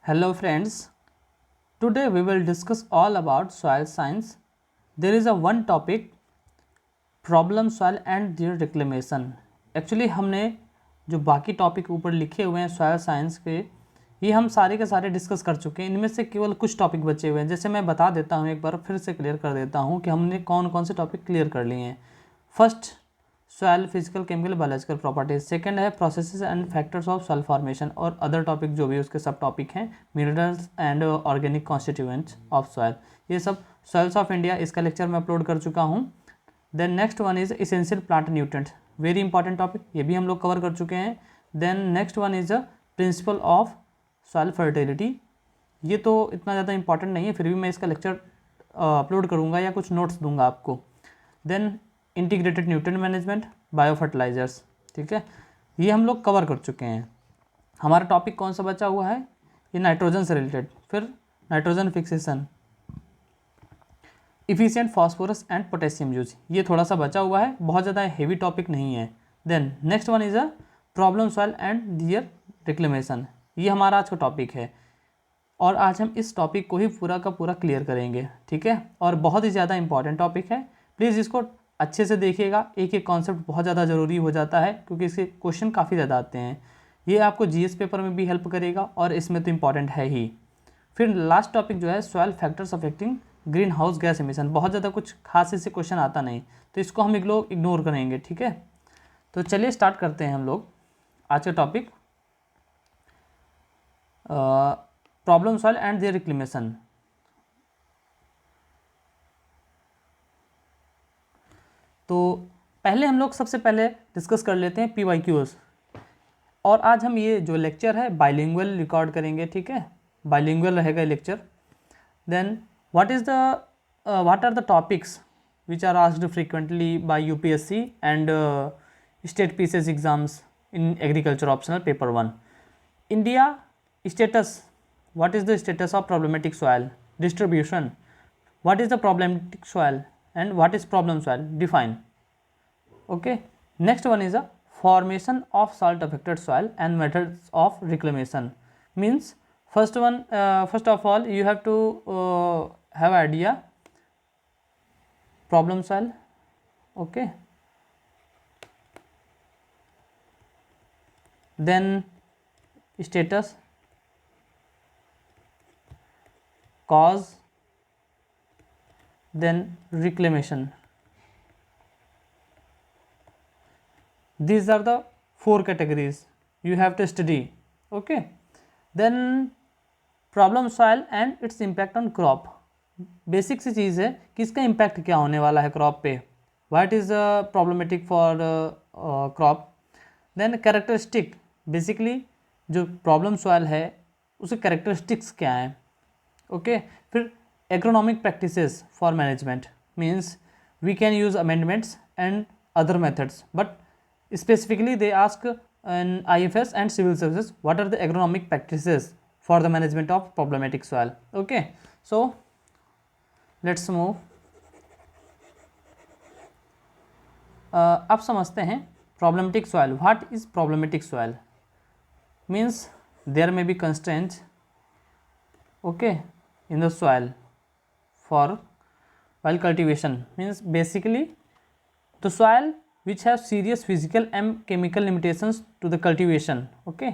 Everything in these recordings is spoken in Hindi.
Hello friends, today we will discuss all about soil science. There is a one topic problem soil and their reclamation. Actually हमने जो बाकी टॉपिक ऊपर लिखे हुए हैं सॉइल साइंस के, ये हम सारे के सारे डिस्कस कर चुके हैं। इनमें से केवल कुछ टॉपिक बचे हुए हैं। जैसे मैं बता देता हूँ, एक बार फिर से क्लियर कर देता हूँ कि हमने कौन कौन से टॉपिक क्लियर कर लिए हैं। First, soil physical chemical biological properties. Second है processes and factors of soil formation और अदर टॉपिक जो भी उसके सब टॉपिक हैं, minerals and organic constituents of soil. ये सब सॉइल्स ऑफ इंडिया, इसका लेक्चर मैं अपलोड कर चुका हूँ। Then next one is essential plant nutrients, very important topic, ये भी हम लोग कवर कर चुके हैं। Then next one is principle of soil fertility. ये तो इतना ज़्यादा इंपॉर्टेंट नहीं है, फिर भी मैं इसका लेक्चर अपलोड करूँगा या कुछ नोट्स दूंगा आपको। Then integrated nutrient management, bio fertilizers, ठीक है, ये हम लोग कवर कर चुके हैं। हमारा टॉपिक कौन सा बचा हुआ है? ये नाइट्रोजन से रिलेटेड। फिर nitrogen fixation, efficient phosphorus and potassium use, ये थोड़ा सा बचा हुआ है, बहुत ज़्यादा हेवी टॉपिक नहीं है। Then next one is a problem soil and their reclamation, ये हमारा आज का टॉपिक है और आज हम इस टॉपिक को ही पूरा का पूरा क्लियर करेंगे, ठीक है। और बहुत ही ज़्यादा इंपॉर्टेंट टॉपिक है, प्लीज़ इसको अच्छे से देखिएगा। एक एक कॉन्सेप्ट बहुत ज़्यादा ज़रूरी हो जाता है क्योंकि इसके क्वेश्चन काफ़ी ज़्यादा आते हैं। ये आपको जीएस पेपर में भी हेल्प करेगा और इसमें तो इम्पॉर्टेंट है ही। फिर लास्ट टॉपिक जो है soil factors affecting green house gas emission, बहुत ज़्यादा कुछ खास इससे क्वेश्चन आता नहीं, तो इसको हम लोग इग्नोर करेंगे, ठीक है। तो चलिए स्टार्ट करते हैं हम लोग आज का topic, problem soil and their reclamation. तो पहले हम लोग सबसे पहले डिस्कस कर लेते हैं PYQs। और आज हम ये जो लेक्चर है बाइलिंगुअल रिकॉर्ड करेंगे, ठीक है, बाइलिंगुअल रहेगा lecture. Then what are the topics which are asked frequently by UPSC and state PCS exams in agriculture optional paper 1? India status, what is the status of problematic soil? Distribution, what is the problematic soil and what is problem soil? Define. Okay, next one is a formation of salt affected soil and methods of reclamation. Means first of all you have to have idea problem soil, okay, then status, cause, then reclamation. These are the 4 categories you have to study, okay. Then problem soil and its impact on crop, basic सी चीज़ है कि इसका इम्पैक्ट क्या होने वाला है क्रॉप पे, what is problematic for crop. Then characteristic, basically जो प्रॉब्लम सॉइल है उसके कैरेक्टरिस्टिक्स क्या हैं, ओके। फिर agronomic practices for management, means we can use amendments and other methods, but specifically they ask in IFS and civil services what are the agronomic practices for the management of problematic soil, okay. So let's move, अब समझते हैं problematic soil. What is problematic soil? Means there may be constraints, okay, in the soil for while cultivation. Means basically the soil which have serious physical and chemical limitations to the cultivation, okay.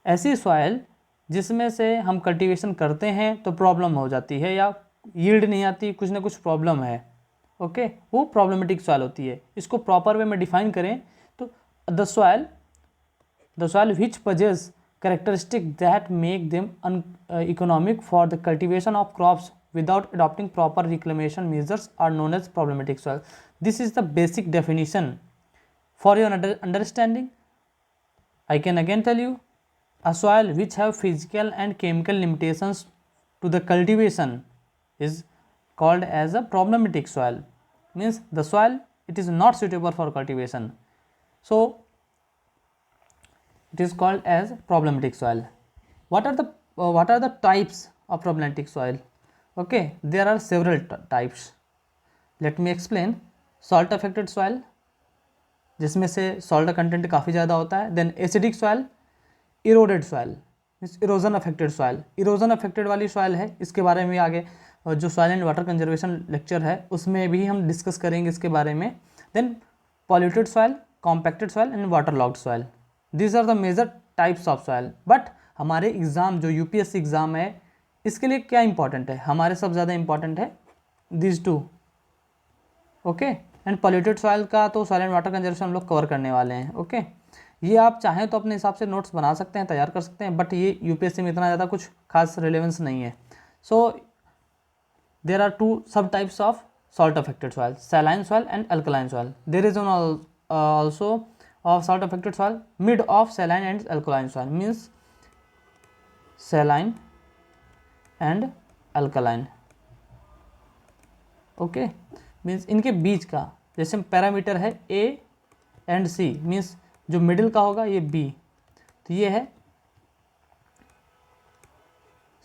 ऐसी सॉइल जिसमें से हम कल्टीवेशन करते हैं तो प्रॉब्लम हो जाती है या यील्ड नहीं आती, कुछ ना कुछ प्रॉब्लम है, ओके, वो प्रॉब्लमेटिक सॉइल होती है। इसको प्रॉपर वे में डिफाइन करें तो the soil which possess characteristic that make them economic for the cultivation of crops without adopting proper reclamation measures are known as problematic soil. This is the basic definition. For your understanding, I can again tell you, a soil which have physical and chemical limitations to the cultivation is called as a problematic soil. Means the soil, it is not suitable for cultivation, so it is called as problematic soil. What are the types of problematic soil? Okay, there are several types. Let me explain. Salt affected soil, जिसमें से सॉल्ट का कंटेंट काफ़ी ज़्यादा होता है. Then acidic soil, eroded soil. Means erosion affected soil, erosion affected वाली सॉइल है, इसके बारे में आगे जो soil and water conservation lecture है उसमें भी हम डिस्कस करेंगे इसके बारे में। Then polluted soil, compacted soil and water logged soil, these are the major types of soil. But हमारे एग्ज़ाम जो यूपीएससी एग्ज़ाम है इसके लिए क्या इंपॉर्टेंट है, हमारे सब ज़्यादा इंपॉर्टेंट है these two, okay. And polluted soil का तो सॉइल एंड वाटर कंजर्वेशन हम लोग कवर करने वाले हैं, ओके। ये आप चाहें तो अपने हिसाब से नोट्स बना सकते हैं, तैयार कर सकते हैं, बट ये यूपीएससी में इतना ज़्यादा कुछ खास रिलेवेंस नहीं है। सो देर आर टू सब types of salt affected soil, saline soil and alkaline soil. There is one also of salt affected soil, mid of saline and alkaline soil, means saline and alkaline, okay, means इनके बीच का, जैसे पैरामीटर है A एंड C, मीन्स जो मिडिल का होगा ये B, तो ये है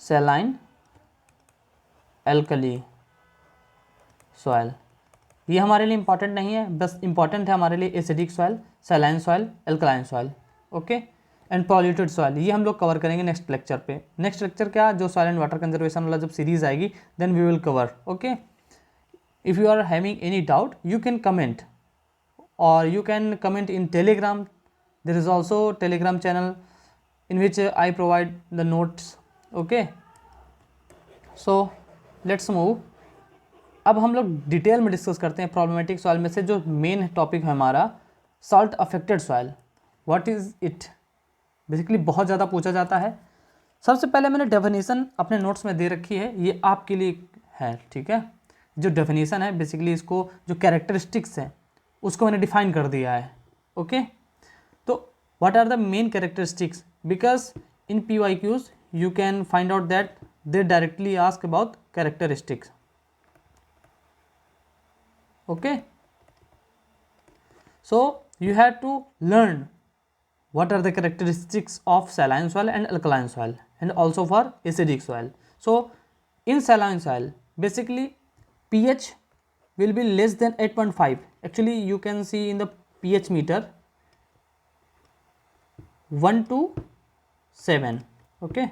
saline alkali सॉइल। ये हमारे लिए इंपॉर्टेंट नहीं है, बस इंपॉर्टेंट है हमारे लिए acidic soil, saline soil, alkaline soil, okay. And polluted soil ये हम लोग कवर करेंगे नेक्स्ट लेक्चर पे। नेक्स्ट लेक्चर क्या, जो सॉइल एंड वाटर कंजर्वेशन वाला जब सीरीज आएगी then we will cover, okay. If you are having any doubt you can comment, और you can comment in Telegram, there is also Telegram channel in which I provide the notes, okay. So let's move. अब हम लोग डिटेल में डिस्कस करते हैं प्रॉब्लमेटिक सॉइल में से जो मेन टॉपिक है हमारा salt affected soil, what is it, basically बहुत ज़्यादा पूछा जाता है। सबसे पहले मैंने डेफिनेशन अपने नोट्स में दे रखी है, ये आपके लिए है, ठीक है। जो डेफिनेशन है बेसिकली इसको जो कैरेक्टरिस्टिक्स हैं उसको मैंने डिफाइन कर दिया है, ओके। तो what are the main characteristics, because in PYQs you can find out that they directly ask about characteristics, okay. So you have to learn what are the characteristics of saline soil and alkaline soil, and also for acidic soil. So in saline soil basically pH will be less than 8.5. actually you can see in the pH meter 1 to 7, okay.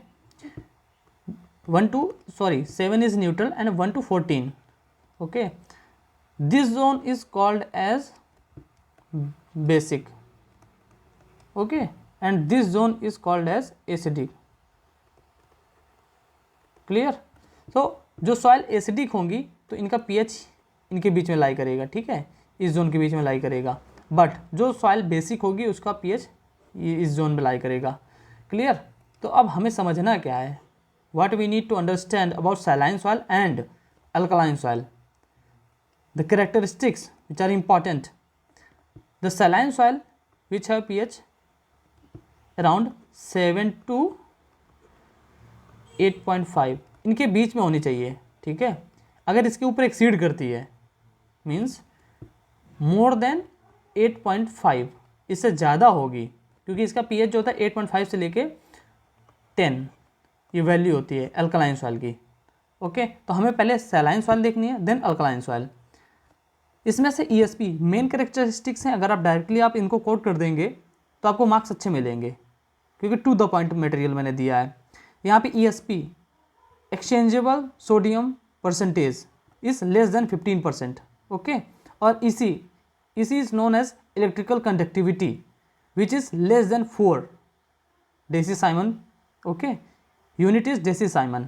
7 is neutral and 1 to 14, okay. This zone is called as basic, okay, and this zone is called as acidic, clear. so जो सॉइल एसिडिक होंगी तो इनका pH इनके बीच में लाई करेगा, ठीक है, इस जोन के बीच में लाई करेगा, बट जो सॉइल बेसिक होगी उसका pH ये इस जोन में लाई करेगा, क्लियर। तो अब हमें समझना क्या है, what we need to understand about saline soil and alkaline soil, the characteristics which are important. The saline soil which have pH around 7 to 8.5 इनके बीच में होनी चाहिए, ठीक है। अगर इसके ऊपर एक्सीड करती है मीन्स मोर देन 8.5, इससे ज़्यादा होगी, क्योंकि इसका pH जो होता है 8.5 से लेके 10 ये वैल्यू होती है अल्कलाइन सॉइल की, ओके। तो हमें पहले सैलाइन सॉइल देखनी है देन अल्कलाइन सॉइल। इसमें से ESP मेन कैरेक्टरिस्टिक्स हैं, अगर आप डायरेक्टली आप इनको कोट कर देंगे तो आपको मार्क्स अच्छे मिलेंगे, क्योंकि टू द पॉइंट मटेरियल मैंने दिया है। यहाँ पे ESP exchangeable sodium percentage is less than 15%, okay. और EC is known as electrical conductivity which is less than 4 decisiemens, okay. Unit is decisiemens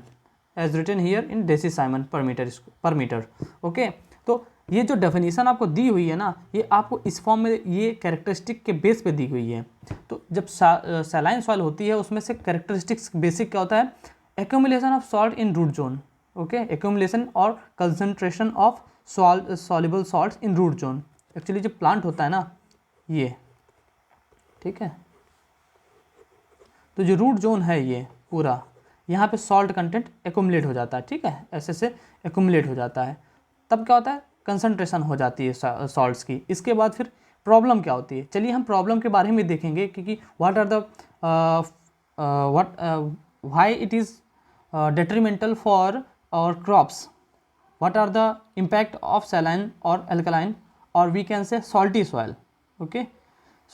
as written here in decisiemens per metre, okay. तो ये जो डेफिनेशन आपको दी हुई है ना, ये आपको इस फॉर्म में ये कैरेक्टरिस्टिक के बेस पे दी हुई है। तो जब सैलाइन सॉइल होती है उसमें से कैरेक्टरिस्टिक्स बेसिक क्या होता है, accumulation of salt in root zone, okay, accumulation और concentration of soluble salts in root zone. Actually जो प्लांट होता है ना ये, ठीक है, तो जो रूट जोन है ये पूरा, यहाँ पे सॉल्ट कंटेंट एक्यूमुलेट हो जाता है, ठीक है, ऐसे से एक्यूमुलेट हो जाता है, तब क्या होता है कंसंट्रेशन हो जाती है सॉल्ट्स की। इसके बाद फिर प्रॉब्लम क्या होती है, चलिए हम प्रॉब्लम के बारे में देखेंगे, क्योंकि what are the why it is detrimental for our crops, what are the impact of saline or alkaline or we can say salty soil, okay.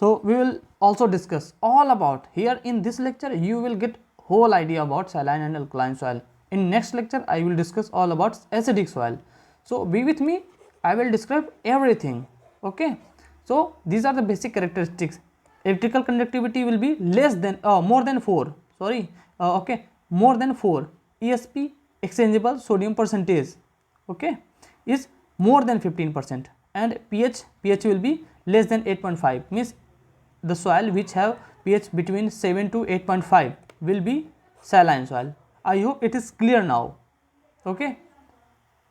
So we will also discuss all about, here in this lecture you will get whole idea about saline and alkaline soil. In next lecture, I will discuss all about acidic soil. So be with me, I will describe everything. Okay, so these are the basic characteristics. Electrical conductivity will be less than more than 4, sorry, okay, more than 4. ESP, exchangeable sodium percentage, okay, is more than 15%, and pH will be less than 8.5, means the soil which have pH between 7 to 8.5 will be saline soil. I hope it is clear now. Okay,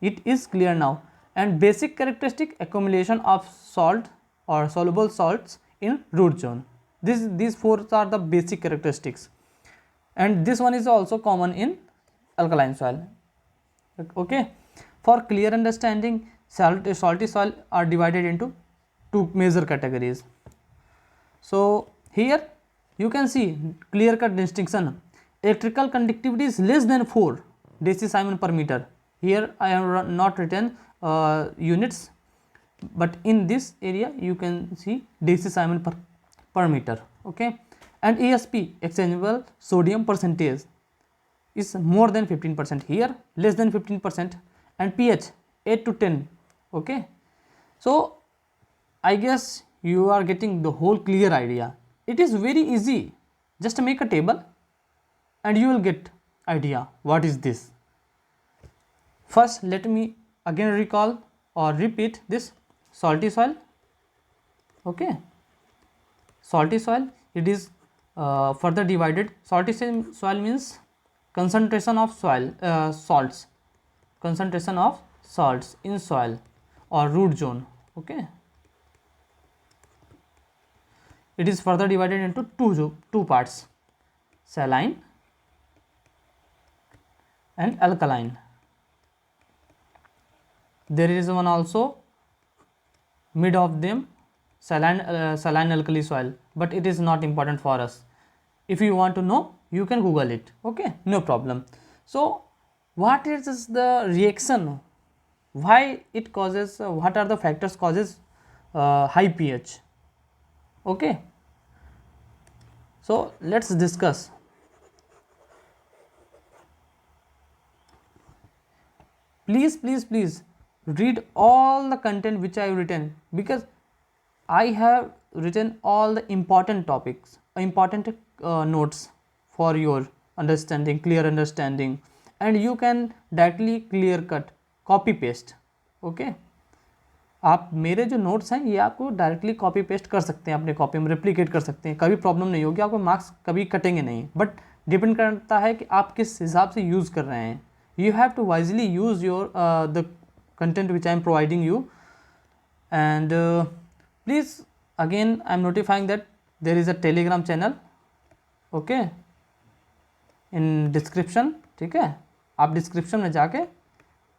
it is clear now. And basic characteristic, accumulation of salt or soluble salts in root zone. These four are the basic characteristics, and this one is also common in alkaline soil. Okay, for clear understanding, salty soil are divided into two major categories. So here you can see clear cut distinction. Electrical conductivity is less than 4 deci-Siemens per meter. Here I have not written units, but in this area you can see deci-Siemens per meter. Okay, and ESP, exchangeable sodium percentage, is more than 15%, here less than 15%, and pH 8 to 10. Okay, so I guess you are getting the whole clear idea. It is very easy, just make a table and you will get idea what is this. First let me again recall or repeat this salty soil. Okay, salty soil, it is further divided. Salty soil means concentration of soil salts, concentration of salts in soil or root zone. Okay, it is further divided into two parts, saline and alkaline. There is one also mid of them, saline alkali soil, but it is not important for us. If you want to know, you can Google it. Okay, no problem. So what is the reaction, why it causes, what are the factors causes high pH? Okay, so let's discuss. Please read all the content which I have written, because I have written all the important topics, important notes for your understanding, clear understanding, and you can directly clear cut copy paste. Okay, आप मेरे जो नोट्स हैं ये आपको डायरेक्टली कॉपी पेस्ट कर सकते हैं, अपने कॉपी में रेप्लिकेट कर सकते हैं, कभी प्रॉब्लम नहीं होगी, आपको मार्क्स कभी कटेंगे नहीं, बट डिपेंड करता है कि आप किस हिसाब से यूज़ कर रहे हैं. You have to wisely use your the content which I am providing you. And please again I am notifying that there is a telegram channel. Okay, in description. ठीक है, आप डिस्क्रिप्शन में जाके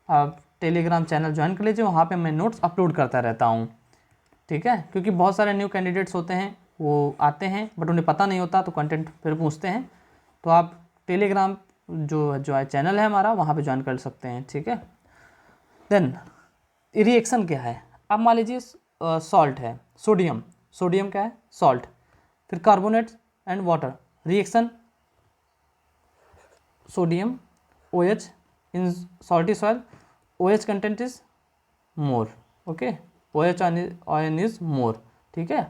आप टेलीग्राम चैनल ज्वाइन कर लीजिए, वहाँ पे मैं नोट्स अपलोड करता रहता हूँ. ठीक है, क्योंकि बहुत सारे न्यू कैंडिडेट्स होते हैं, वो आते हैं बट उन्हें पता नहीं होता, तो कंटेंट फिर पूछते हैं, तो आप टेलीग्राम जो है चैनल है हमारा, वहाँ पे ज्वाइन कर सकते हैं. ठीक है, देन रिएक्शन क्या है. अब मान लीजिए सॉल्ट है, सोडियम क्या है, सॉल्ट, फिर carbonate and water, reaction sodium OH in salty soil, OH content is more. Okay, OH ion is more. ठीक है,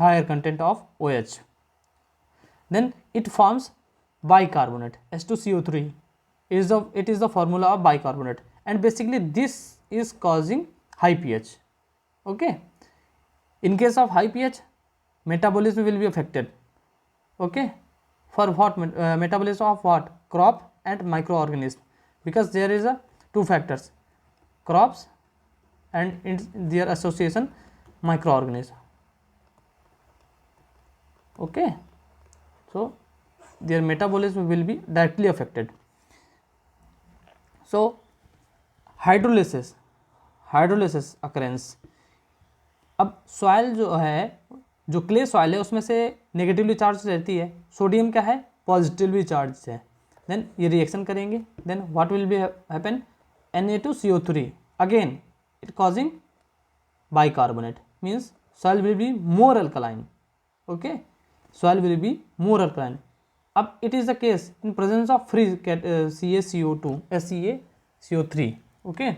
higher content of OH. Then it forms bicarbonate, H2CO3. It is the formula of bicarbonate, and basically this is causing high pH. Okay, in case of high pH, metabolism will be affected. Okay, for what metabolism of what, crop and microorganism, because there is a two factors, crops and in their association microorganism. Okay, so their metabolism will be directly affected. So hydrolysis occurrence. अब सॉइल जो है, जो क्ले सॉइल है, उसमें से नेगेटिवली चार्ज रहती है, सोडियम क्या है, पॉजिटिवली चार्ज है. देन ये रिएक्शन करेंगे, then what will be happen, Na2CO3, again it causing bicarbonate, means soil will be more alkaline. Okay, soil will be more alkaline. अब it is the case in presence of free CaCO2 SeaCO3. Okay,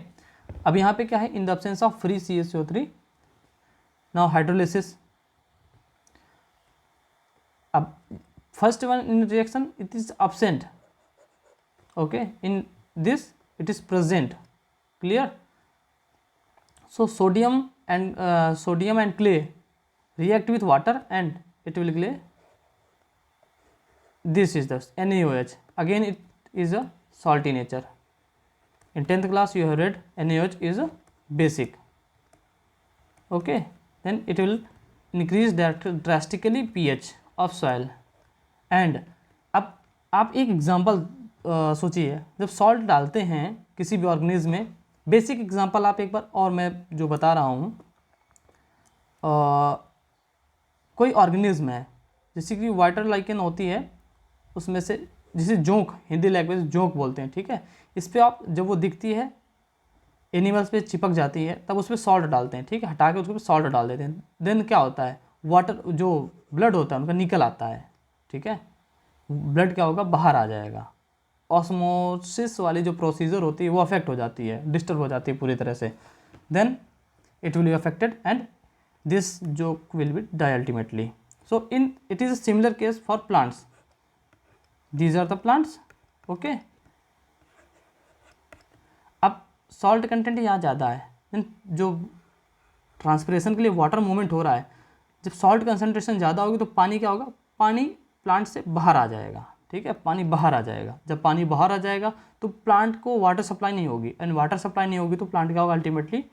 अब यहाँ पे क्या है, in the absence of free CaCO3 now hydrolysis. अब first one in reaction it is absent. Okay, in this it is present. Clear? So sodium and clay react with water and it will clay. This is the NaOH. Again it is a salty nature. In 10th class you have read NaOH is a basic. Okay, then it will increase drastically pH of soil. And अब आप एक एग्जांपल सोचिए, जब सॉल्ट डालते हैं किसी भी ऑर्गेनिज्म में, बेसिक एग्जांपल आप एक बार और मैं जो बता रहा हूँ, कोई ऑर्गेनिज्म है जैसे कि वाटर लाइकेन होती है, उसमें से जिसे जोंक, हिंदी लैंग्वेज जोंक बोलते हैं, ठीक है. इस पर आप जब वो दिखती है एनिमल्स पे चिपक जाती है तब उस पर सॉल्ट डालते हैं, ठीक है, हटा के उसके सॉल्ट डाल देते हैं. देन क्या होता है, वाटर जो ब्लड होता है उनका निकल आता है, ठीक है, ब्लड क्या होगा, बाहर आ जाएगा. ऑस्मोसिस वाली जो प्रोसीजर होती है वो अफेक्ट हो जाती है, डिस्टर्ब हो जाती है पूरी तरह से. Then it will be affected and this joke will be die ultimately. So in it is a similar case for plants. These are the plants. Okay, अब सॉल्ट कंटेंट यहाँ ज़्यादा है, देन जो ट्रांसपिरेशन के लिए वाटर मूवमेंट हो रहा है, जब सॉल्ट कंसनट्रेशन ज़्यादा होगी तो पानी क्या होगा, पानी प्लांट से बाहर आ जाएगा, ठीक है, पानी बाहर आ जाएगा. जब पानी बाहर आ जाएगा तो प्लांट को वाटर सप्लाई नहीं होगी, एंड वाटर सप्लाई नहीं होगी तो प्लांट क्या होगा, अल्टीमेटली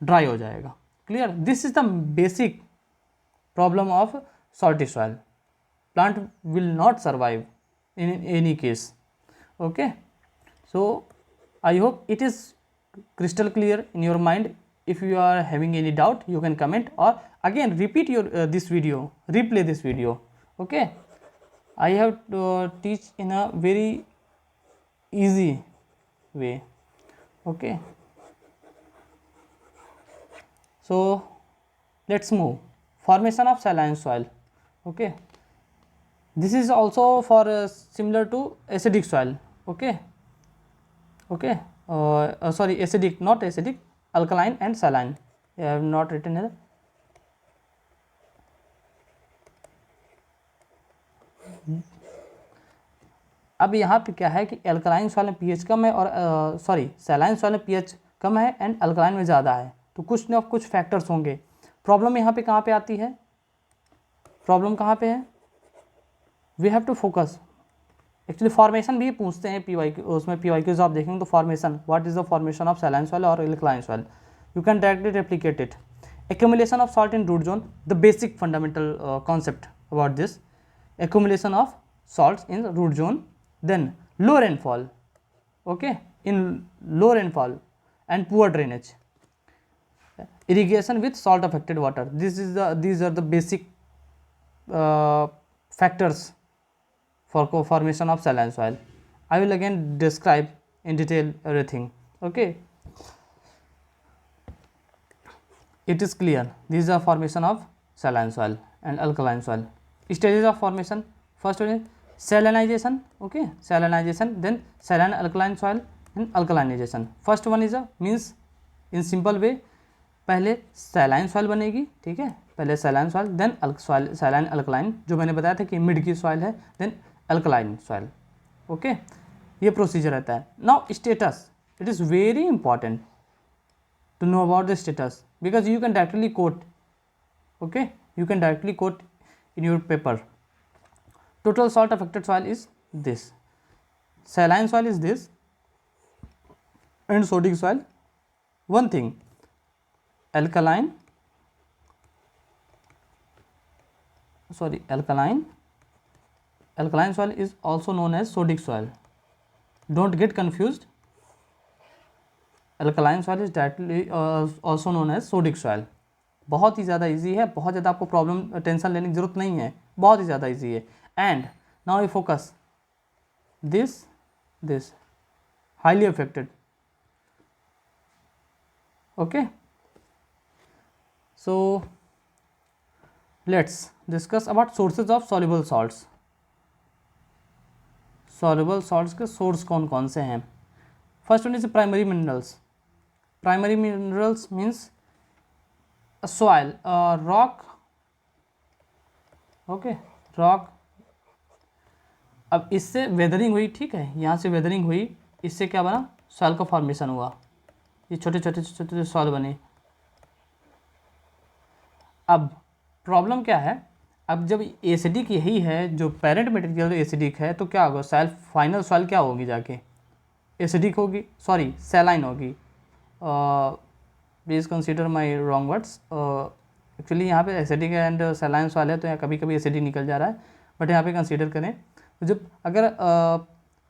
ड्राई हो जाएगा. Clear? This is the basic problem of salty soil. Plant will not survive in any case. Okay, so I hope it is crystal clear in your mind. If you are having any doubt you can comment or again repeat your this video, replay this video. Okay, I have to teach in a very easy way. Okay, so let's move. Formation of saline soil. Okay, this is also for similar to acidic soil. Okay, okay, sorry, acidic, not acidic, alkaline and saline. I have not written here. अब यहाँ पे क्या है कि अल्कलाइन सॉइल में pH कम है और सॉरी सैलाइन सॉइल में pH कम है एंड अल्कलाइन में ज़्यादा है, तो कुछ न कुछ फैक्टर्स होंगे. प्रॉब्लम यहाँ पे कहाँ पे आती है, प्रॉब्लम कहाँ पे है, we have to focus. Actually formation भी पूछते हैं PYQ, उसमें PYQs आप देखेंगे तो formation, what is the formation of saline soil और alkaline soil, you can directly replicate it. Accumulation of salt in root zone, the basic fundamental concept about this, accumulation of salts in root zone. Then low rainfall, okay, in low rainfall and poor drainage, irrigation with salt affected water. These are the basic factors for formation of saline soil. I will again describe in detail everything. Okay, it is clear. These are formation of saline soil and alkaline soil. Stages of formation: first one is salinization. Okay, salinization, then saline alkaline soil and alkalinization. First one is a means in simple way, पहले सैलाइन सॉइल बनेगी, ठीक है, पहले saline soil then saline alkaline, जो मैंने बताया था कि मिड की सॉइल है, देन अल्कलाइन सॉइल. ओके, ये प्रोसीजर रहता है. Now status, it is very important to know about the status because you can directly quote. Okay, you can directly quote in your paper. Total salt affected soil is this, saline soil is this and sodic soil. One thing, alkaline soil is also known as sodic soil. Don't get confused. Alkaline soil is directly also known as sodic soil. बहुत ही ज़्यादा इजी है, बहुत ज़्यादा आपको प्रॉब्लम टेंशन लेने की ज़रूरत नहीं है, बहुत ही ज़्यादा इजी है. And now we focus this highly affected. Okay, so let's discuss about sources of soluble salts. Soluble salts के सोर्स कौन कौन से हैं? First one is primary minerals. Primary minerals means soil, rock. Okay, rock. अब इससे वेदरिंग हुई, ठीक है, यहाँ से वेदरिंग हुई, इससे क्या बना? सॉइल का फॉर्मेशन हुआ, ये छोटे छोटे छोटे छोटे सॉइल बने. अब प्रॉब्लम क्या है? अब जब एसिडिक यही है, जो पेरेंट मटेरियल एसिडिक है, तो क्या होगा? सॉइल, फाइनल सॉइल क्या होगी जाके? एसिडिक होगी, सॉरी सैलाइन होगी. Please consider my wrong words. Actually यहाँ पे एसिडिक एंड सैलाइन सॉइल है, तो यहाँ कभी कभी एसिडिक निकल जा रहा है, बट यहाँ पे कंसीडर करें. तो जब अगर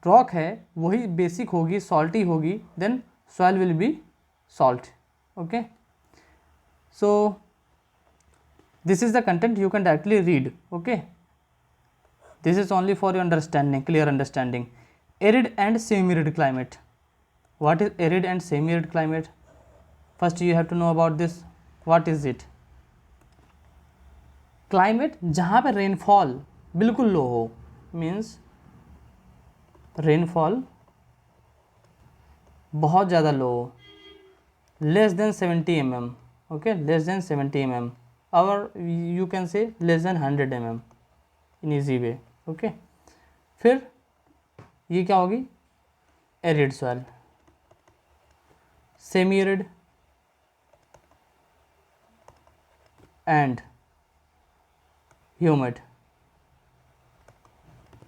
रॉक है वही बेसिक होगी, सॉल्टी होगी, then soil will be salt. Okay, so this is the content you can directly read. Okay, this is only for your understanding, clear understanding. Arid and semi-arid climate. What is arid and semi-arid climate? First you have to know about this. What is it? Climate जहाँ पे rainfall बिल्कुल लो हो, means rainfall बहुत ज़्यादा लो हो, less than 70 mm. Okay, less than 70 mm, or you can say less than 100 mm in easy way. Okay, फिर ये क्या होगी? Arid soil. Semi arid and humid.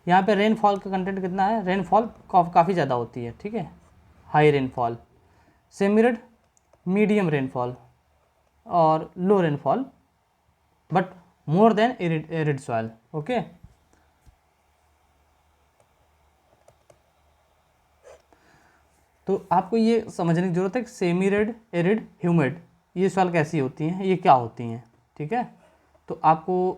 यहाँ पे रेनफॉल का कंटेंट कितना है? रेनफॉल काफ़ी ज़्यादा होती है, ठीक है, high rainfall. Semi arid medium rainfall और low rainfall, but more than arid soil. Okay, तो आपको ये समझने की जरूरत है कि सेमी एरिड, एरिड, ह्यूमिड, ये सॉइल कैसी होती हैं, ये क्या होती हैं, ठीक है. तो आपको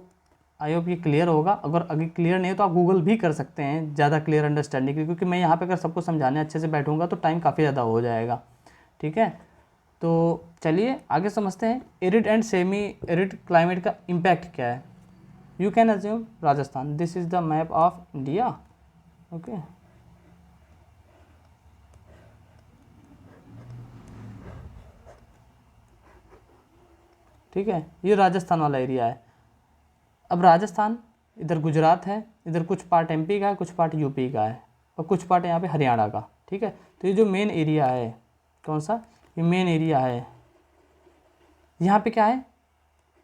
आई होप ये क्लियर होगा. अगर क्लियर नहीं है तो आप गूगल भी कर सकते हैं ज़्यादा क्लियर अंडरस्टैंडिंग की, क्योंकि मैं यहाँ पे अगर सबको समझाने अच्छे से बैठूंगा तो टाइम काफ़ी ज़्यादा हो जाएगा, ठीक है. तो चलिए आगे समझते हैं arid and semi arid climate का इम्पैक्ट क्या है. You can assume Rajasthan. This is the map of India. Okay, ठीक है, ये राजस्थान वाला एरिया है. अब राजस्थान, इधर गुजरात है, इधर कुछ पार्ट एमपी का है, कुछ पार्ट यूपी का है, और कुछ पार्ट यहाँ पे हरियाणा का, ठीक है. तो ये जो मेन एरिया है, कौन सा? ये मेन एरिया है. यहाँ पे क्या है?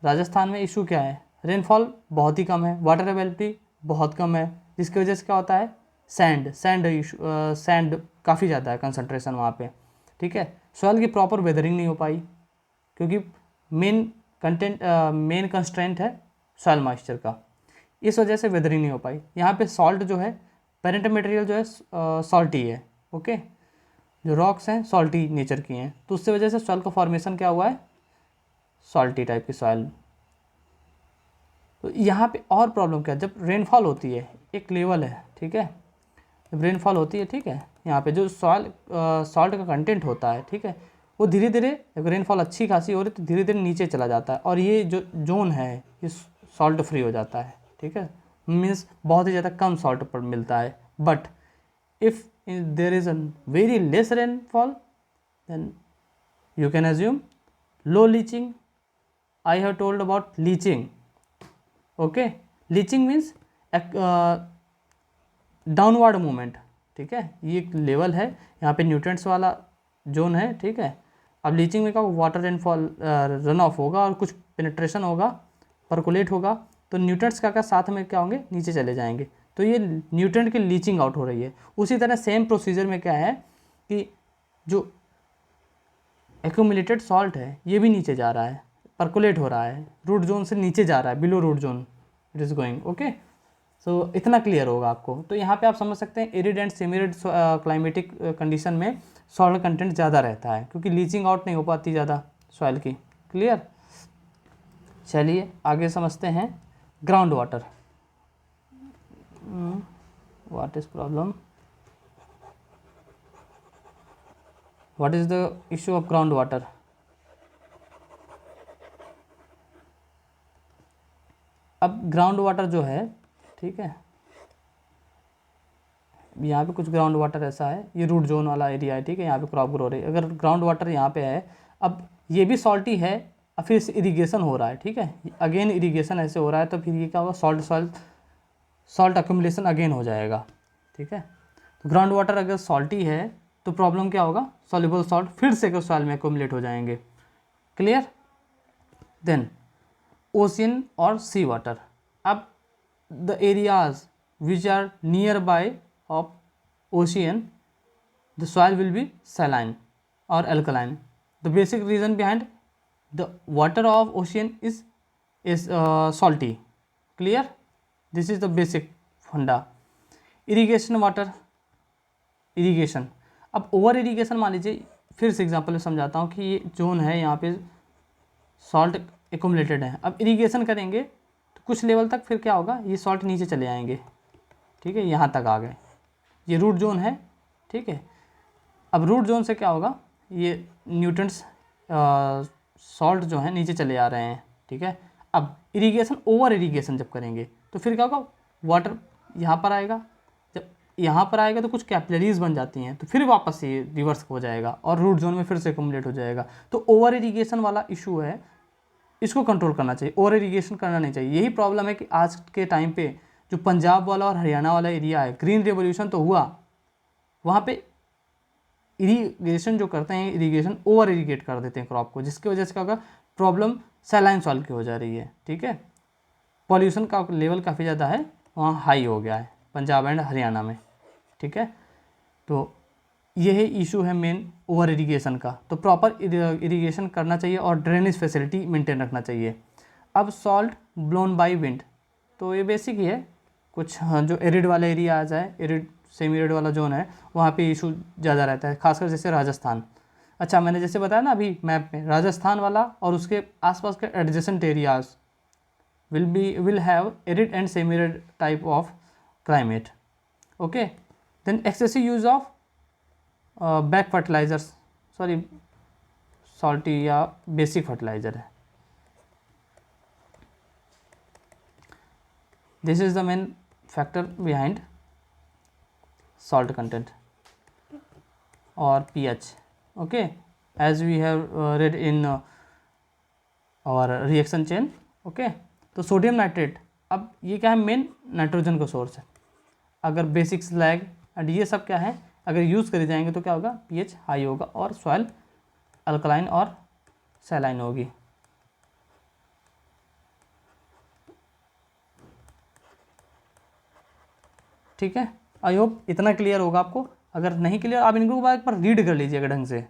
राजस्थान में इशू क्या है? रेनफॉल बहुत ही कम है, वाटर अवेलेबिलिटी बहुत कम है, जिसकी वजह से क्या होता है? सैंड इशू, सैंड काफ़ी ज़्यादा है कंसनट्रेशन वहाँ पे, ठीक है. सॉइल की प्रॉपर वेदरिंग नहीं हो पाई, क्योंकि मेन कंस्ट्रेंट है सॉइल मॉइस्चर का, इस वजह से वेदरिंग नहीं हो पाई. यहाँ पे सॉल्ट जो है, पेरेंट मटेरियल जो है सॉल्टी है. ओके, जो रॉक्स हैं सॉल्टी नेचर की हैं, तो उससे वजह से सॉइल का फॉर्मेशन क्या हुआ है? सॉल्टी टाइप की सॉइल. तो यहाँ पे और प्रॉब्लम क्या है? जब रेनफॉल होती है, एक लेवल है, ठीक है, जब रेनफॉल होती है, ठीक है, यहाँ पे जो सॉल्ट का कंटेंट होता है, ठीक है, वो धीरे धीरे, जब रेनफॉल अच्छी खासी हो रही तो धीरे धीरे नीचे चला जाता है, और ये जो जोन है ये सॉल्ट फ्री हो जाता है, ठीक है. मीन्स बहुत ही ज़्यादा कम सॉल्ट पर मिलता है. But if there is a very less rainfall, then you can assume low leaching. I have told about leaching. Okay, leaching means downward movement, ठीक है. ये एक लेवल है, यहाँ पे न्यूट्रिएंट्स वाला जोन है, ठीक है. अब लीचिंग में क्या, वाटर रेनफॉल रन ऑफ होगा और कुछ पेनिट्रेशन होगा, परकुलेट होगा, तो न्यूट्रिएंट्स का साथ में क्या होंगे? नीचे चले जाएंगे. तो ये न्यूट्रिएंट की लीचिंग आउट हो रही है. उसी तरह सेम प्रोसीजर में क्या है कि जो एक्यूमुलेटेड सॉल्ट है ये भी नीचे जा रहा है, परकुलेट हो रहा है, रूट जोन से नीचे जा रहा है, below root zone it is going. Okay, so इतना क्लियर होगा आपको. तो यहाँ पे आप समझ सकते हैं arid and semi arid climatic condition में सॉल्ट कंटेंट ज़्यादा रहता है, क्योंकि लीचिंग आउट नहीं हो पाती ज़्यादा सॉइल की. क्लियर. चलिए आगे समझते हैं ground water. What is problem? What is the issue of ground water? अब ग्राउंड वाटर जो है, ठीक है, यहाँ पे कुछ ग्राउंड वाटर ऐसा है, ये रूट जोन वाला एरिया है, ठीक है, यहाँ पे क्रॉप ग्रो रही है। अगर ग्राउंड वाटर यहाँ पे है, अब ये भी सॉल्टी है, अब फिर इससे इरीगेशन हो रहा है, ठीक है, अगेन इरीगेशन ऐसे हो रहा है, तो फिर ये क्या होगा, सॉल्ट अक्यूमुलेशन अगेन हो जाएगा, ठीक है। तो ग्राउंड वाटर अगर सॉल्टी है तो प्रॉब्लम क्या होगा, सॉल्युबल सॉल्ट फिर से सॉइल में अक्यूमुलेट हो जाएंगे। क्लियर। देन ओशियन और सी वाटर, अब the areas which are nearby of ocean the soil will be saline or alkaline. The basic reason behind the water of ocean is salty. Clear? This is the basic funda. Irrigation water, irrigation. अब ओवर इरीगेशन मान लीजिए, फिर से एग्जांपल में समझाता हूँ कि ये जोन है, यहाँ पे सॉल्ट एकुमुलेटेड है। अब इरीगेशन करेंगे तो कुछ लेवल तक फिर क्या होगा, ये सॉल्ट नीचे चले आएंगे, ठीक है, यहाँ तक आ गए, ये रूट जोन है, ठीक है। अब रूट जोन से क्या होगा, ये न्यूट्रिएंट्स सॉल्ट जो है नीचे चले आ रहे हैं, ठीक है। अब इरीगेशन, ओवर इरीगेशन जब करेंगे तो फिर क्या होगा, वाटर यहाँ पर आएगा, जब यहाँ पर आएगा तो कुछ कैपिलरीज बन जाती हैं, तो फिर वापस ये रिवर्स हो जाएगा और रूट जोन में फिर से एक्युमुलेट हो जाएगा। तो ओवर इरीगेशन वाला इशू है, इसको कंट्रोल करना चाहिए, ओवर इरीगेशन करना नहीं चाहिए। यही प्रॉब्लम है कि आज के टाइम पे जो पंजाब वाला और हरियाणा वाला एरिया है, ग्रीन रेवोल्यूशन तो हुआ, वहाँ पे इरीगेशन जो करते हैं, इरीगेशन ओवर इरीगेट कर देते हैं क्रॉप को, जिसकी वजह से क्या होगा, प्रॉब्लम सैलाइन सॉइल की हो जा रही है, ठीक है। पॉल्यूशन का लेवल काफ़ी ज़्यादा है, वहाँ हाई हो गया है पंजाब एंड हरियाणा में, ठीक है। तो यही इशू है मेन ओवर इरीगेशन का। तो प्रॉपर इरीगेशन करना चाहिए और ड्रेनेज फैसिलिटी मेंटेन रखना चाहिए। अब सॉल्ट ब्लोन बाय विंड, तो ये बेसिक ही है, कुछ जो एरिड वाला एरिया आ जाए, एरिड सेमी एरिड वाला जोन है, वहाँ पे इशू ज़्यादा रहता है, खासकर जैसे राजस्थान। अच्छा, मैंने जैसे बताया ना अभी मैप में, राजस्थान वाला और उसके आसपास के adjacent areas will have arid and semi arid type of climate. Okay, then excessive use of back fertilizers, sorry salty या basic fertilizer है, this is the main factor behind salt content or pH. Okay, as we have read in our reaction chain. Okay, तो सोडियम नाइट्रेट, अब ये क्या है, मेन नाइट्रोजन का सोर्स है। अगर बेसिक स्लैग एंड ये सब क्या है, अगर यूज़ करे जाएंगे तो क्या होगा, पीएच हाई होगा और सॉइल अल्कलाइन और सैलाइन होगी। ठीक है, आई होप इतना क्लियर होगा आपको। अगर नहीं क्लियर, आप इनको एक बार रीड कर लीजिएगा ढंग से,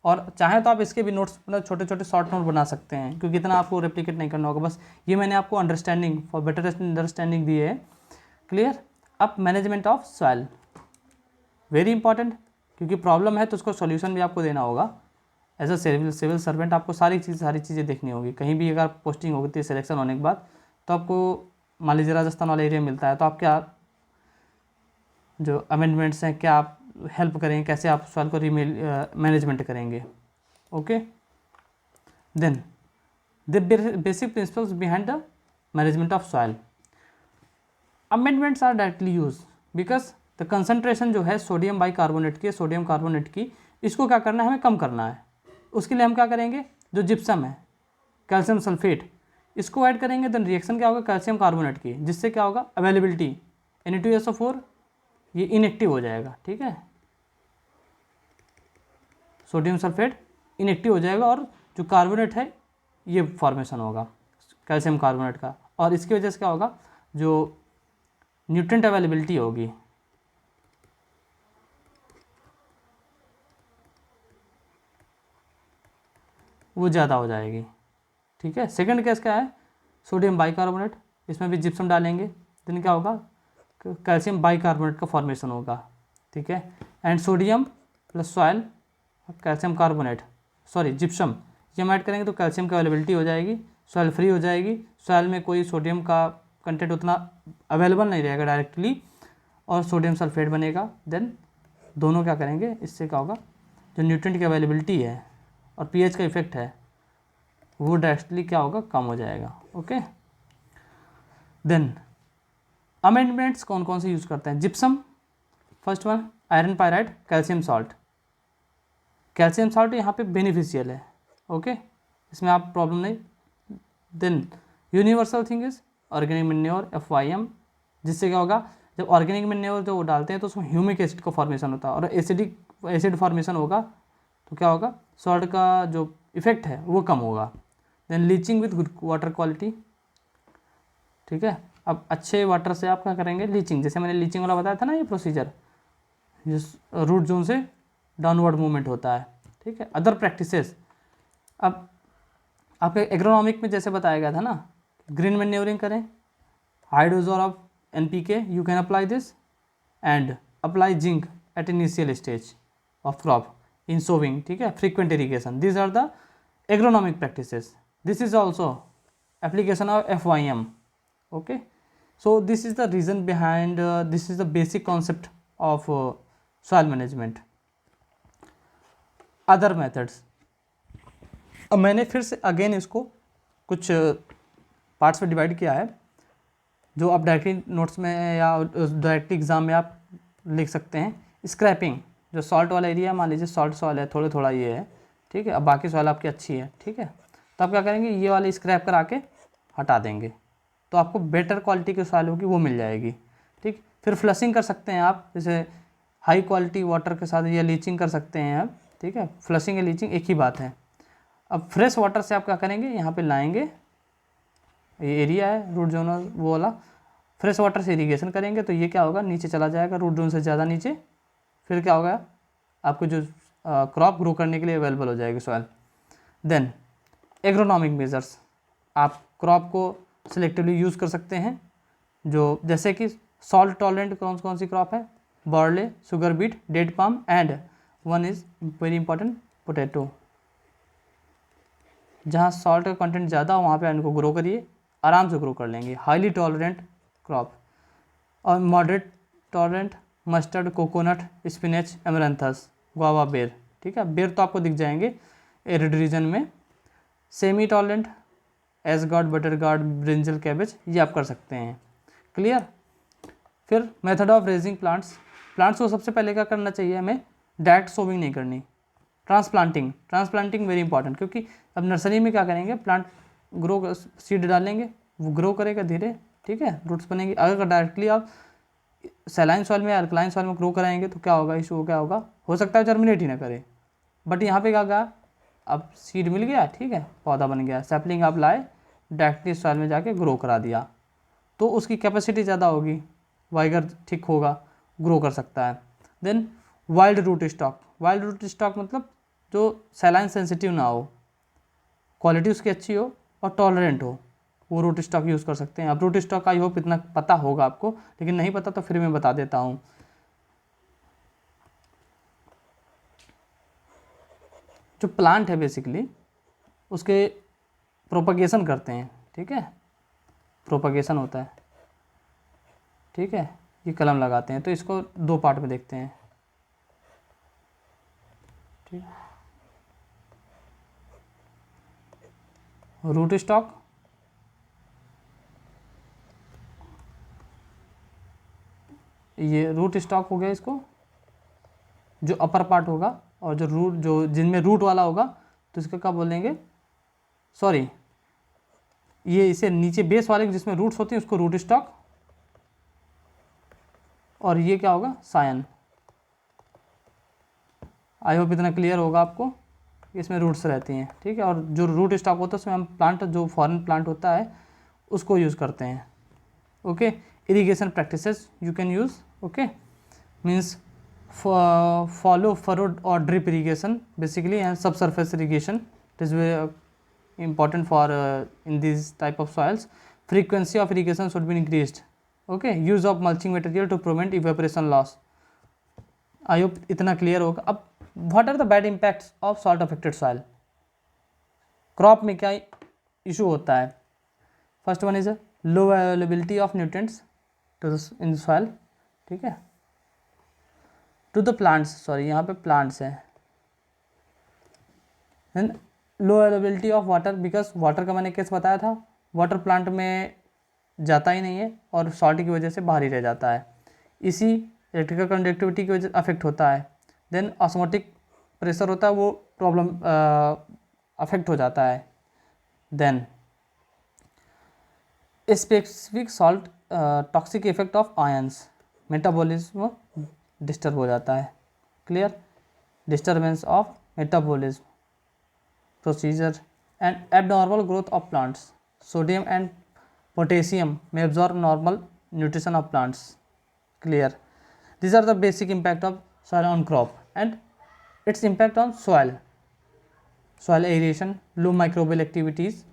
और चाहे तो आप इसके भी नोट्स, मतलब छोटे छोटे शॉर्ट नोट बना सकते हैं, क्योंकि इतना आपको रेप्लिकेट नहीं करना होगा। बस ये मैंने आपको अंडरस्टैंडिंग, फॉर बेटर अंडरस्टैंडिंग दी है। क्लियर। अब management of soil, very important, क्योंकि प्रॉब्लम है तो उसको सॉल्यूशन भी आपको देना होगा। एज अ सिविल सर्वेंट आपको सारी चीज़ें देखनी होगी। कहीं भी अगर पोस्टिंग होती है सिलेक्शन होने के बाद, तो आपको मान लीजिए राजस्थान वाला एरिया मिलता है, तो आप क्या जो अमेंडमेंट्स हैं, क्या आप हेल्प करेंगे, कैसे आप सॉइल को मैनेजमेंट करेंगे। Okay, then the basic principles behind the management of soil. Amendments are directly use because the concentration जो है सोडियम बाइकार्बोनेट की, सोडियम कार्बोनेट की, इसको क्या करना है, हमें कम करना है। उसके लिए हम क्या करेंगे, जो जिप्सम है, कैल्शियम सल्फेट, इसको ऐड करेंगे। देन रिएक्शन क्या होगा, कैल्शियम कार्बोनेट की, जिससे क्या होगा, अवेलेबिलिटी Na2SO4 ये इनएक्टिव हो जाएगा। ठीक है, सोडियम सल्फेट इनएक्टिव हो जाएगा और जो कार्बोनेट है ये फॉर्मेशन होगा कैल्शियम कार्बोनेट का, और इसकी वजह से क्या होगा, जो न्यूट्रिएंट अवेलेबिलिटी होगी वो ज़्यादा हो जाएगी। ठीक है, सेकंड केस क्या है, सोडियम बाइकार्बोनेट, इसमें भी जिप्सम डालेंगे, देन क्या होगा, कैल्शियम बाइकार्बोनेट का फॉर्मेशन होगा। ठीक है, and sodium plus soil calcium carbonate, sorry gypsum, ये हम ऐड करेंगे तो कैल्शियम की अवेलेबिलिटी हो जाएगी, सॉइल फ्री हो जाएगी, सॉइल में कोई सोडियम का कंटेंट उतना अवेलेबल नहीं रहेगा डायरेक्टली, और सोडियम सल्फेट बनेगा। देन दोनों क्या करेंगे, इससे क्या होगा, जो न्यूट्रिएंट की अवेलेबिलिटी है और पीएच का इफेक्ट है वो डायरेक्टली क्या होगा, कम हो जाएगा। ओके, देन अमेंडमेंट्स कौन कौन से यूज़ करते हैं, gypsum first one iron pyrite, calcium salt. Calcium salt यहाँ पे बेनिफिशियल है, ओके, इसमें आप प्रॉब्लम नहीं। Then universal thing is organic manure, FYM, जिससे क्या होगा, जब ऑर्गेनिक मैन्योर जो वो डालते हैं तो उसमें ह्यूमिक एसिड का फॉर्मेशन होता है, और एसिड फॉर्मेशन होगा तो क्या होगा, सॉल्ट का जो इफेक्ट है वो कम होगा। Then leaching with good water quality, ठीक है। अब अच्छे वाटर से आप क्या करेंगे, लीचिंग, जैसे मैंने लीचिंग वाला बताया था ना, ये प्रोसीजर जिस रूट जोन से डाउनवर्ड मूवमेंट होता है, ठीक है। अदर प्रैक्टिसेस, अब आपके एग्रोनॉमिक में जैसे बताया गया था ना, ग्रीन मैन्योरिंग करें, high dose of NPK you can apply this, and apply zinc at initial stage of crop in sowing, ठीक है, frequent irrigation, this are the agronomic practices. This is also application of FYM, okay. So this is the reason behind this is the basic concept of soil management. Other methods, अब मैंने फिर से अगेन इसको कुछ पार्ट्स में डिवाइड किया है, जो आप डायरेक्टली नोट्स में या डायरेक्टली एग्जाम में आप लिख सकते हैं। स्क्रैपिंग, जो सॉल्ट वाला एरिया, मान लीजिए सॉल्ट सॉइल है, थोड़ा थोड़ा ये है, ठीक है, अब बाकी सॉइल आपकी अच्छी है, ठीक है, तो आप क्या करेंगे, ये वाले स्क्रैप करा के हटा देंगे, तो आपको बेटर क्वालिटी की सॉइल होगी वो मिल जाएगी, ठीक। फिर फ्लशिंग कर सकते हैं आप, जैसे हाई क्वालिटी वाटर के साथ, या लीचिंग कर सकते हैं आप, ठीक है। फ्लशिंग या लीचिंग एक ही बात है। अब फ्रेश वाटर से आप क्या करेंगे, यहाँ पे लाएंगे, ये एरिया है रूट जोन वो वाला, फ्रेश वाटर से इरीगेशन करेंगे तो ये क्या होगा, नीचे चला जाएगा रूट जोन से ज़्यादा नीचे, फिर क्या होगा, आपको जो क्रॉप ग्रो करने के लिए अवेलेबल हो जाएगी सॉइल। देन एग्रोनॉमिक मेजर्स, आप क्रॉप को सिलेक्टिवली यूज़ कर सकते हैं, जो जैसे कि सॉल्ट टॉलरेंट कौन कौन सी क्रॉप है, barley, sugar beet, date palm, and one is very important, potato. जहाँ सॉल्ट का कंटेंट ज़्यादा हो वहाँ पे इनको ग्रो करिए, आराम से ग्रो कर लेंगे। हाईली टॉलरेंट क्रॉप, और moderate tolerant mustard, coconut, spinach, amaranthus, guava, ber, ठीक है, बेर तो आपको दिख जाएंगे एरिड रीजन में। Semi tolerant ash gourd, bitter gourd, brinjal, cabbage, ये आप कर सकते हैं, क्लियर। फिर method of raising plants, plants को सबसे पहले क्या करना चाहिए, हमें डायरेक्ट सोविंग नहीं करनी। ट्रांसप्लांटिंग वेरी इंपॉर्टेंट, क्योंकि अब नर्सरी में क्या करेंगे, प्लांट ग्रो, सीड डालेंगे, वो ग्रो करेगा धीरे, ठीक है, रूट्स बनेंगे। अगर डायरेक्टली आप सैलाइन सॉइल में या अल्कलाइन सॉइल में ग्रो कराएंगे तो क्या होगा, इशू क्या होगा, हो सकता है जर्मिनेट ही ना करे, बट यहाँ पे क्या होगा, अब सीड मिल गया, ठीक है, पौधा बन गया, सैपलिंग आप लाए, डायरेक्टली सॉइल में जाके ग्रो करा दिया, तो उसकी कैपेसिटी ज़्यादा होगी, वाइगर ठीक होगा, ग्रो कर सकता है। Then wild root stock, wild root stock मतलब जो सैलाइन सेंसिटिव ना हो, क्वालिटी उसकी अच्छी हो और टॉलरेंट हो, वो रूट स्टॉक यूज़ कर सकते हैं। अब रूट स्टॉक का आई होप इतना पता होगा आपको, लेकिन नहीं पता तो फिर मैं बता देता हूँ। जो प्लांट है बेसिकली उसके प्रोपगेशन करते हैं, ठीक है, प्रोपगेशन होता है, ठीक है, ये कलम लगाते हैं, तो इसको दो पार्ट में देखते हैं, ठीक, रूट स्टॉक, ये रूट स्टॉक हो गया, इसको जो अपर पार्ट होगा, और जो रूट, जो जिनमें रूट वाला होगा तो इसको क्या बोलेंगे, सॉरी, ये इसे नीचे बेस वाले जिसमें रूट्स होती हैं उसको रूट स्टॉक, और ये क्या होगा, सायन। आई होप इतना क्लियर होगा आपको, इसमें रूट्स रहती हैं, ठीक है, और जो रूट स्टॉक होता है उसमें हम प्लांट, जो फॉरेन प्लांट होता है उसको यूज़ करते हैं, okay. Irrigation practices you can use, okay, means follow furrowed और ड्रिप इरीगेशन बेसिकली, एंड सब surface irrigation, it is very important for in these type of soils. Frequency of irrigation should be increased, okay. Use of mulching material to prevent evaporation loss. I hope इतना क्लियर होगा। अब what are the bad impacts of salt affected soil? Crop में क्या इशू होता है, first one is low availability of nutrients to in soil, ठीक है, टू द प्लांट्स, सॉरी यहाँ पे प्लांट्स है, then low availability of water, because water का मैंने केस बताया था, वाटर प्लांट में जाता ही नहीं है और सॉल्ट की वजह से बाहर ही रह जाता है। इसी इलेक्ट्रिकल कंडक्टिविटी की वजह अफेक्ट होता है। देन ऑस्मोटिक प्रेशर होता है, वो प्रॉब्लम अफेक्ट हो जाता है। Then specific salt toxic effect of ions, metabolism disturb हो जाता है। Clear? Disturbance of metabolism procedure and abnormal growth of plants, sodium and potassium may absorb normal nutrition of plants. Clear? These are the basic impact of soil on crop and its impact on soil. Soil aeration, low microbial activities,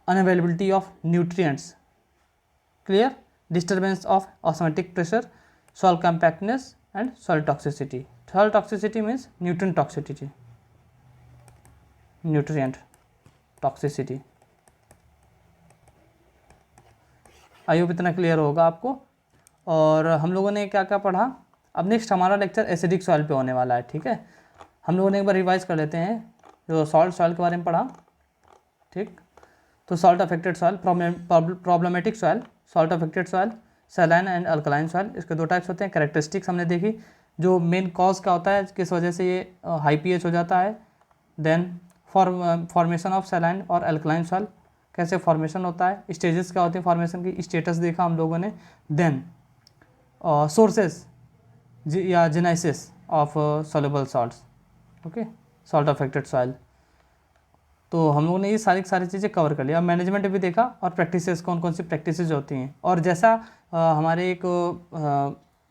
unavailability of nutrients. Clear? Disturbance of osmotic pressure, soil compactness and soil toxicity. Soil toxicity means nutrient toxicity. Nutrient toxicity. I hope इतना क्लियर होगा आपको। और हम लोगों ने क्या क्या पढ़ा, अब नेक्स्ट हमारा लेक्चर एसिडिक सॉइल पे होने वाला है। ठीक है, हम लोगों ने एक बार रिवाइज कर लेते हैं जो सॉल्ट सॉइल के बारे में पढ़ा। ठीक, तो salt affected soil, problematic soil, salt affected soil, saline and alkaline soil. इसके दो टाइप्स होते हैं। कैरेक्टरिस्टिक्स हमने देखी, जो मेन कॉज क्या होता है, किस वजह से ये हाई पीएच हो जाता है। देन फॉर्मेशन ऑफ सैलाइन और अल्कलाइन सॉइल, कैसे फॉर्मेशन होता है, स्टेजेस क्या होते हैं फॉर्मेशन की, स्टेटस देखा हम लोगों ने। देन सोर्सेस या genesis of soluble salts. Okay, salt affected soil. तो हम लोगों ने ये सारी चीज़ें कवर कर लिया। अब मैनेजमेंट भी देखा और प्रैक्टिसेस, कौन कौन सी प्रैक्टिसेस होती हैं। और जैसा हमारे एक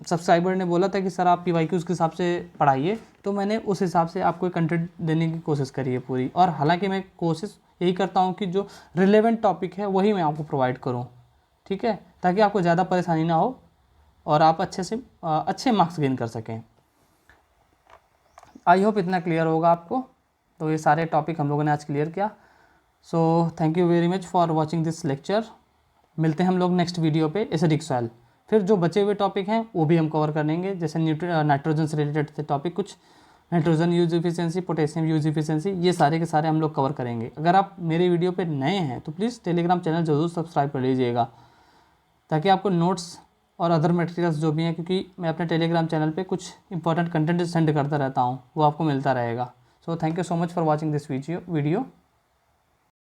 सब्सक्राइबर ने बोला था कि सर आप PYQs के हिसाब से पढ़ाइए, तो मैंने उस हिसाब से आपको कंटेंट देने की कोशिश करी है पूरी। और हालांकि मैं कोशिश यही करता हूँ कि जो रिलेवेंट टॉपिक है वही मैं आपको प्रोवाइड करूँ। ठीक है, ताकि आपको ज़्यादा परेशानी ना हो और आप अच्छे से अच्छे मार्क्स गेन कर सकें। आई होप इतना क्लियर होगा आपको। तो ये सारे टॉपिक हम लोगों ने आज क्लियर किया। So thank you very much for watching this lecture. मिलते हैं हम लोग नेक्स्ट वीडियो पे एसिडिक सॉइल। फिर जो बचे हुए टॉपिक हैं वो भी हम कवर कर लेंगे, जैसे नाइट्रोजन से रिलेटेड थे टॉपिक कुछ, nitrogen use efficiency, potassium use efficiency, ये सारे के सारे हम लोग कवर करेंगे। अगर आप मेरे वीडियो पे नए हैं तो प्लीज़ टेलीग्राम चैनल ज़रूर सब्सक्राइब कर लीजिएगा, ताकि आपको नोट्स और अदर मटेरियल्स जो भी हैं, क्योंकि मैं अपने टेलीग्राम चैनल पे कुछ इंपॉर्टेंट कंटेंट सेंड करता रहता हूँ, वो आपको मिलता रहेगा। So thank you so much for watching this video.